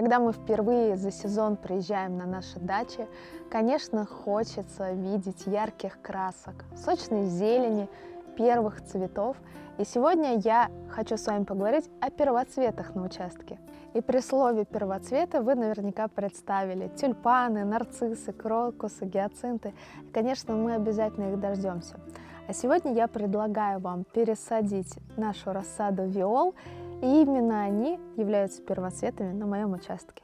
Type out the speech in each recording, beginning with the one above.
Когда мы впервые за сезон приезжаем на наши дачи, конечно, хочется видеть ярких красок, сочной зелени, первых цветов. И сегодня я хочу с вами поговорить о первоцветах на участке. И при слове первоцветы вы наверняка представили тюльпаны, нарциссы, крокусы, гиацинты. И, конечно, мы обязательно их дождемся. А сегодня я предлагаю вам пересадить нашу рассаду виол, и именно они являются первоцветами на моем участке.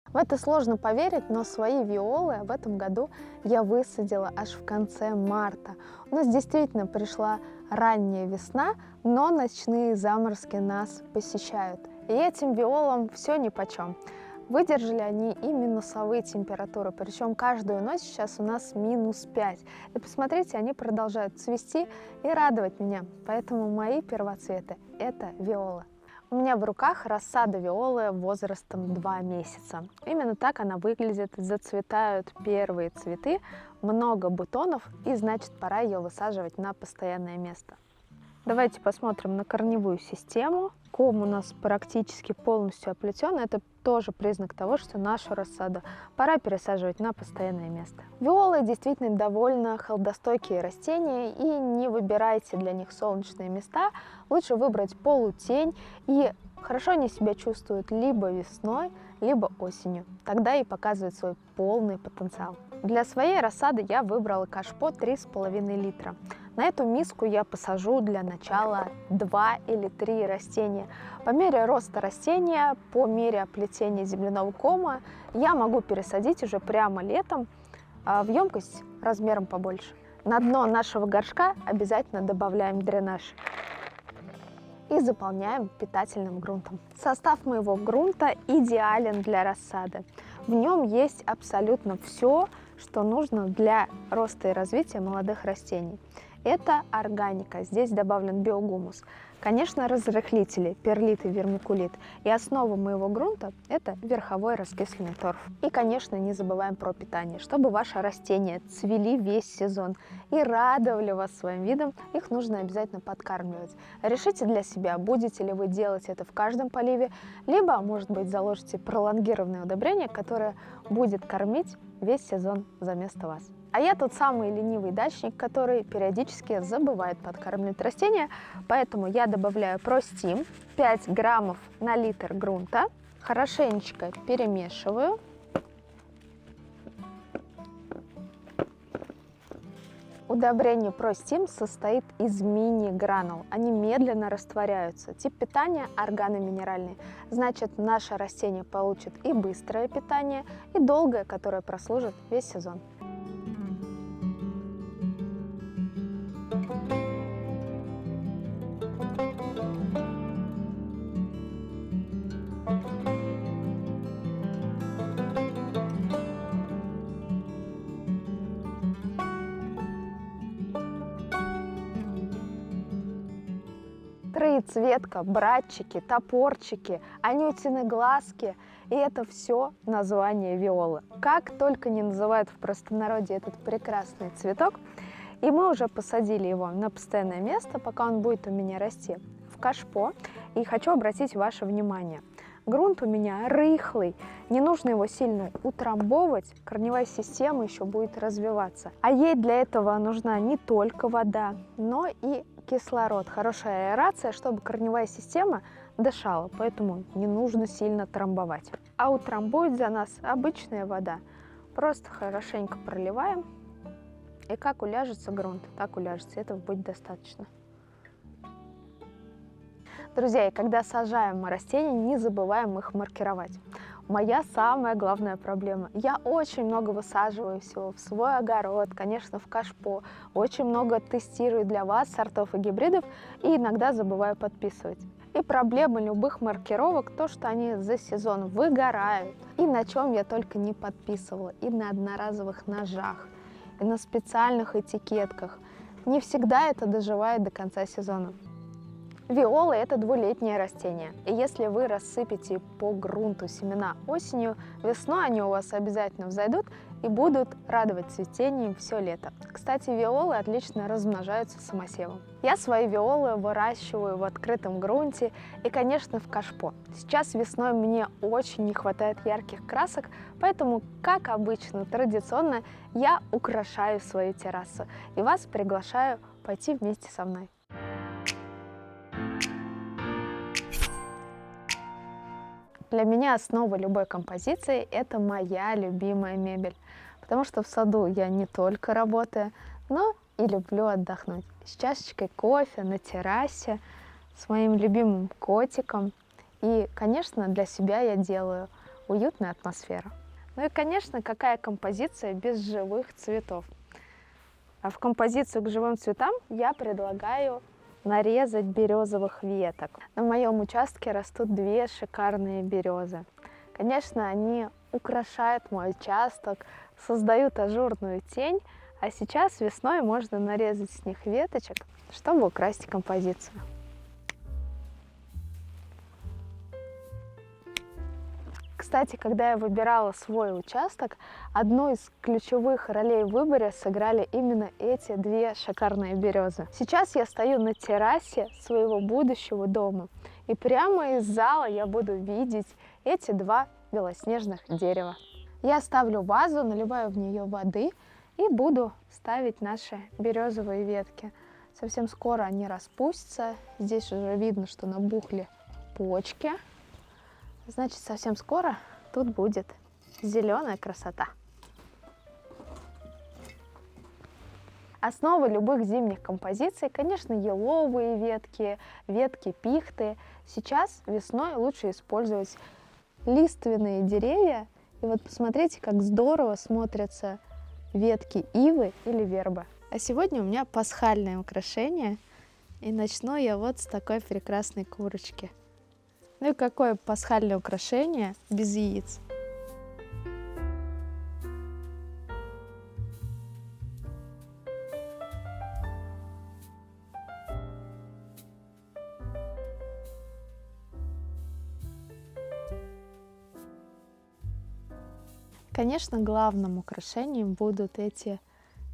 В это сложно поверить, но свои виолы в этом году я высадила аж в конце марта. У нас действительно пришла ранняя весна, но ночные заморозки нас посещают. И этим виолам все нипочем. Выдержали они и минусовые температуры, причем каждую ночь сейчас у нас -5. И посмотрите, они продолжают цвести и радовать меня. Поэтому мои первоцветы – это виола. У меня в руках рассада виолы возрастом 2 месяца. Именно так она выглядит. Зацветают первые цветы, много бутонов, и значит пора ее высаживать на постоянное место. Давайте посмотрим на корневую систему. Ком у нас практически полностью оплетен. Это тоже признак того, что нашу рассаду пора пересаживать на постоянное место. Виолы действительно довольно холодостойкие растения, и не выбирайте для них солнечные места. Лучше выбрать полутень, и хорошо они себя чувствуют либо весной, либо осенью. Тогда и показывает свой полный потенциал. Для своей рассады я выбрала кашпо 3,5 литра. На эту миску я посажу для начала 2 или 3 растения. По мере роста растения, по мере оплетения земляного кома я могу пересадить уже прямо летом в емкость размером побольше. На дно нашего горшка обязательно добавляем дренаж и заполняем питательным грунтом. Состав моего грунта идеален для рассады. В нем есть абсолютно все, что нужно для роста и развития молодых растений. Это органика, здесь добавлен биогумус. Конечно, разрыхлители, перлит и вермикулит. И основа моего грунта – это верховой раскисленный торф. И, конечно, не забываем про питание. Чтобы ваши растения цвели весь сезон и радовали вас своим видом, их нужно обязательно подкармливать. Решите для себя, будете ли вы делать это в каждом поливе, либо, может быть, заложите пролонгированное удобрение, которое будет кормить весь сезон за место вас. А я тот самый ленивый дачник, который периодически забывает подкармливать растения, поэтому я добавляю простим 5 граммов на литр грунта, хорошенечко перемешиваю. Удобрение простим состоит из мини-гранул. Они медленно растворяются. Тип питания органоминеральный. Значит, наше растение получит и быстрое питание, и долгое, которое прослужит весь сезон. Троецветка, братчики, топорчики, анютины глазки – и это все название виолы. Как только не называют в простонародье этот прекрасный цветок, и мы уже посадили его на постоянное место, пока он будет у меня расти, в кашпо. И хочу обратить ваше внимание. Грунт у меня рыхлый, не нужно его сильно утрамбовывать, корневая система еще будет развиваться. А ей для этого нужна не только вода, но и кислород, хорошая аэрация, чтобы корневая система дышала, поэтому не нужно сильно трамбовать. А утрамбует за нас обычная вода. Просто хорошенько проливаем, и как уляжется грунт, так уляжется, этого будет достаточно. Друзья, и когда сажаем мы растения, не забываем их маркировать. Моя самая главная проблема. Я очень много высаживаю всего в свой огород, конечно, в кашпо. Очень много тестирую для вас сортов и гибридов, и иногда забываю подписывать. И проблема любых маркировок то, что они за сезон выгорают. И на чем я только не подписывала. И на одноразовых ножах, и на специальных этикетках. Не всегда это доживает до конца сезона. Виолы – это двулетнее растение, и если вы рассыпете по грунту семена осенью, весной они у вас обязательно взойдут и будут радовать цветением все лето. Кстати, виолы отлично размножаются самосевом. Я свои виолы выращиваю в открытом грунте и, конечно, в кашпо. Сейчас весной мне очень не хватает ярких красок, поэтому, как обычно, традиционно, я украшаю свою террасу и вас приглашаю пойти вместе со мной. Для меня основа любой композиции – это моя любимая мебель, потому что в саду я не только работаю, но и люблю отдохнуть с чашечкой кофе на террасе, с моим любимым котиком. И, конечно, для себя я делаю уютную атмосферу. Ну и, конечно, какая композиция без живых цветов? А в композицию к живым цветам я предлагаю нарезать березовых веток. На моем участке растут две шикарные березы. Конечно, они украшают мой участок, создают ажурную тень, а сейчас весной можно нарезать с них веточек, чтобы украсить композицию. Кстати, когда я выбирала свой участок, одну из ключевых ролей в выборе сыграли именно эти две шикарные березы. Сейчас я стою на террасе своего будущего дома, и прямо из зала я буду видеть эти два белоснежных дерева. Я ставлю вазу, наливаю в нее воды и буду ставить наши березовые ветки. Совсем скоро они распустятся. Здесь уже видно, что набухли почки. Значит, совсем скоро тут будет зеленая красота. Основа любых зимних композиций, конечно, еловые ветки, ветки пихты. Сейчас весной лучше использовать лиственные деревья. И вот посмотрите, как здорово смотрятся ветки ивы или вербы. А сегодня у меня пасхальное украшение. И начну я вот с такой прекрасной курочки. Ну и какое пасхальное украшение без яиц? Конечно, главным украшением будут эти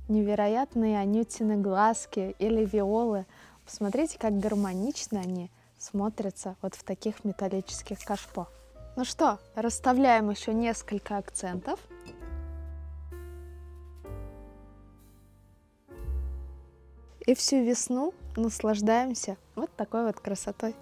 невероятные анютины глазки или виолы. Посмотрите, как гармонично они смотрятся вот в таких металлических кашпо. Ну что, расставляем еще несколько акцентов. И всю весну наслаждаемся вот такой вот красотой.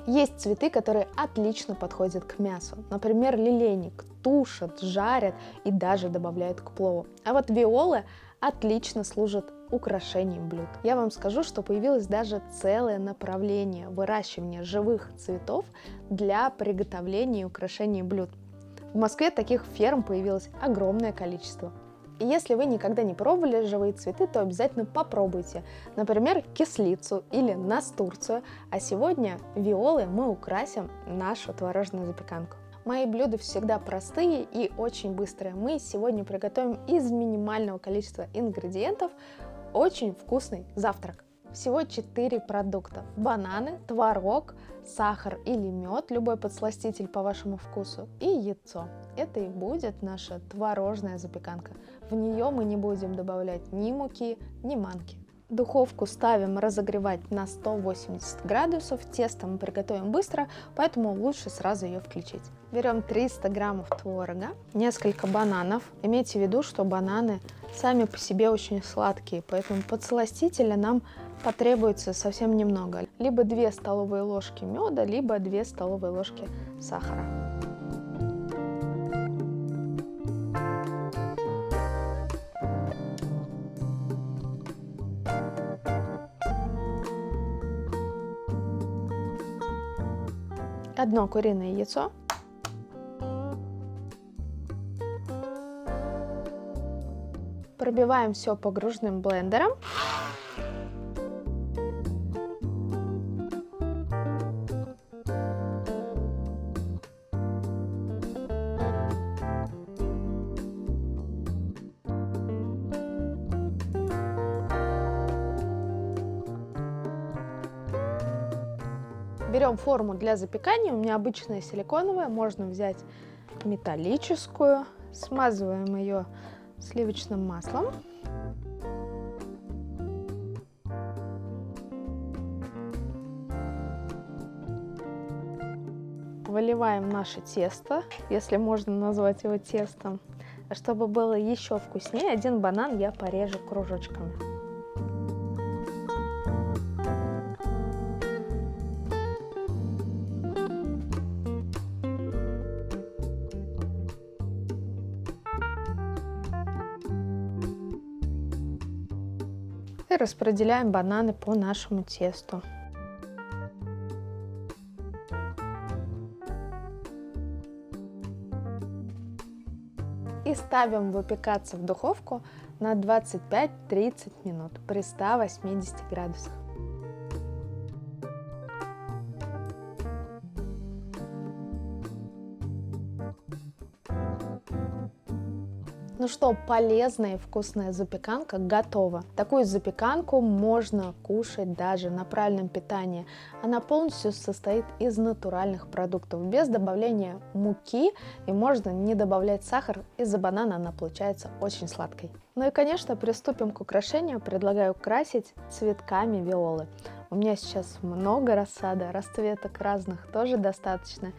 Есть цветы, которые отлично подходят к мясу. Например, лилейник тушат, жарят и даже добавляют к плову. А вот виолы отлично служат украшением блюд. Я вам скажу, что появилось даже целое направление выращивания живых цветов для приготовления и украшения блюд. В Москве таких ферм появилось огромное количество. И если вы никогда не пробовали живые цветы, то обязательно попробуйте. Например, кислицу или настурцию. А сегодня виолы мы украсим нашу творожную запеканку. Мои блюда всегда простые и очень быстрые. Мы сегодня приготовим из минимального количества ингредиентов очень вкусный завтрак. Всего 4 продукта: бананы, творог, сахар или мед, любой подсластитель по вашему вкусу, и яйцо. Это и будет наша творожная запеканка. В нее мы не будем добавлять ни муки, ни манки. Духовку ставим разогревать на 180 градусов. Тесто мы приготовим быстро, поэтому лучше сразу ее включить. Берем 300 граммов творога, несколько бананов. Имейте в виду, что бананы сами по себе очень сладкие, поэтому подсластителя нам потребуется совсем немного. Либо 2 столовые ложки меда, либо 2 столовые ложки сахара. Одно куриное яйцо. Пробиваем все погружным блендером. Берем форму для запекания, у меня обычная силиконовая, можно взять металлическую. Смазываем ее сливочным маслом. Выливаем наше тесто, если можно назвать его тестом. А чтобы было еще вкуснее, один банан я порежу кружочками. И распределяем бананы по нашему тесту. И ставим выпекаться в духовку на 25-30 минут при 180 градусах. Ну что, полезная и вкусная запеканка готова. Такую запеканку можно кушать даже на правильном питании. Она полностью состоит из натуральных продуктов, без добавления муки, и можно не добавлять сахар. Из-за банана она получается очень сладкой. Ну и, конечно, приступим к украшению. Предлагаю украсить цветками виолы. У меня сейчас много рассады, расцветок разных тоже достаточно,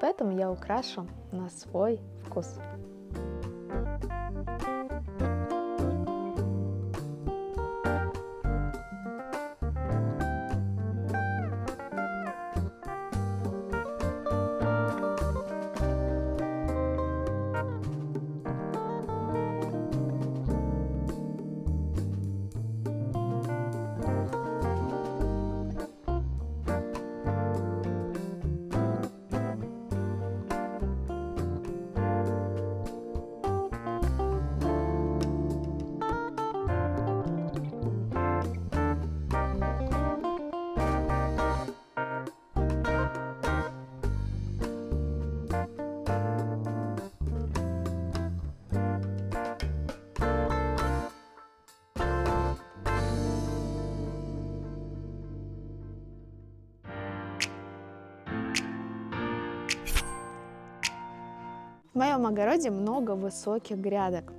поэтому я украшу на свой вкус. В моем огороде много высоких грядок,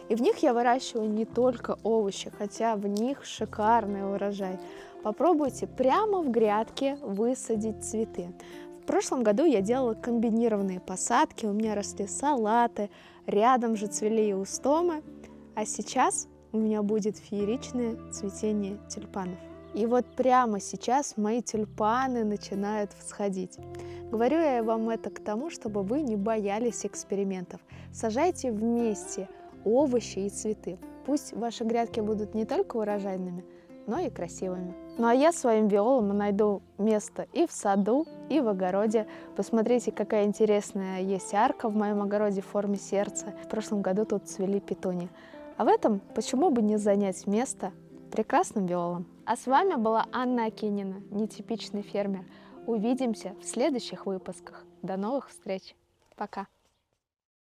и в них я выращиваю не только овощи, хотя в них шикарный урожай. Попробуйте прямо в грядке высадить цветы. В прошлом году я делала комбинированные посадки, у меня росли салаты, рядом же цвели и устомы, а сейчас у меня будет фееричное цветение тюльпанов. И вот прямо сейчас мои тюльпаны начинают всходить. Говорю я вам это к тому, чтобы вы не боялись экспериментов. Сажайте вместе овощи и цветы. Пусть ваши грядки будут не только урожайными, но и красивыми. Ну а я своим виолам найду место и в саду, и в огороде. Посмотрите, какая интересная есть арка в моем огороде в форме сердца. В прошлом году тут цвели петунии. А в этом почему бы не занять место прекрасным виолам? А с вами была Анна Акинина, нетипичный фермер. Увидимся в следующих выпусках. До новых встреч. Пока.